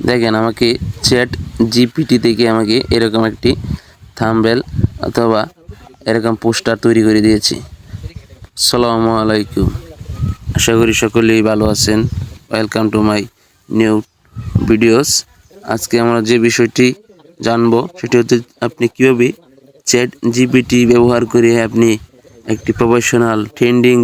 দেখেন আমাকে chat GPT থেকে আমাকে এরকম একটি থাম্বনেল অথবা এরকম পোস্টার তৈরি করে দিয়েছি। আসসালামু আলাইকুম, আশা করি সকলেই ভালো আছেন। Welcome to my new videos. আজকে আমরা যে বিষয়টি জানবো সেটি হচ্ছে আপনি কীভাবে চ্যাট জিপিটি ব্যবহার করে আপনি একটি প্রফেশনাল ট্রেন্ডিং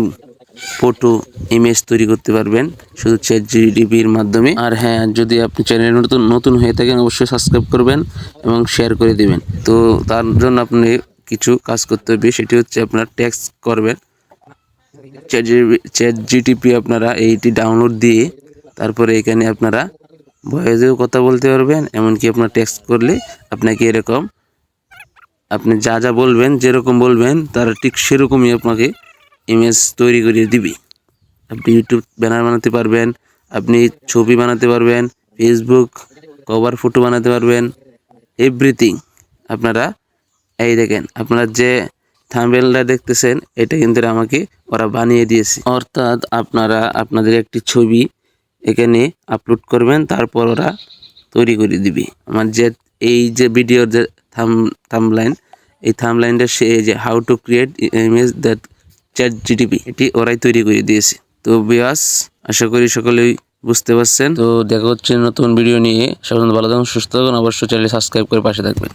ফটো ইমেজ তৈরি করতে পারবেন শুধু চ্যাট জিপিটির মাধ্যমে। আর হ্যাঁ, যদি আপনি চ্যানেল নতুন হয়ে থাকেন অবশ্যই সাবস্ক্রাইব করবেন এবং শেয়ার করে দিবেন। তো তার জন্য আপনি কিছু কাজ করতে হবে, সেটি হচ্ছে আপনার টেক্সট করবেন চ্যাট জিটিপি। আপনারা এইটি ডাউনলোড দিয়ে তারপরে এখানে আপনারা ভয়েসেও কথা বলতে পারবেন। এমনকি আপনার টেক্সট করলে আপনাকে এরকম আপনি যা যা বলবেন, যেরকম বলবেন তারা ঠিক সেরকমই আপনাকে ইমেজ তৈরি করে দিবে। আপনি ইউটিউব ব্যানার বানাতে পারবেন, আপনি ছবি বানাতে পারবেন, ফেসবুক কভার ফটো বানাতে পারবেন, এভরিথিং। আপনারা এই দেখেন, আপনারা যে থাম্বনেলটা দেখতেছেন এটা কিন্তু আমাকে ওরা বানিয়ে দিয়েছে। অর্থাৎ আপনারা আপনাদের একটি ছবি এখানে আপলোড করবেন, তারপর ওরা তৈরি করে দিবে। আমার যে এই যে ভিডিওর যে থাম্বনেল, এই থাম্বনেলটা সে যে how to create image that chat GTP, এটি ওরাই তৈরি করে দিয়েছে। তো ভিউয়ার্স, আশা করি সকলেই বুঝতে পারছেন। তো দেখা হচ্ছে নতুন ভিডিও নিয়ে। সবাই ভালো থাকুন, সুস্থ থাকুন, অবশ্যই চ্যানেল সাবস্ক্রাইব করে পাশে থাকবেন।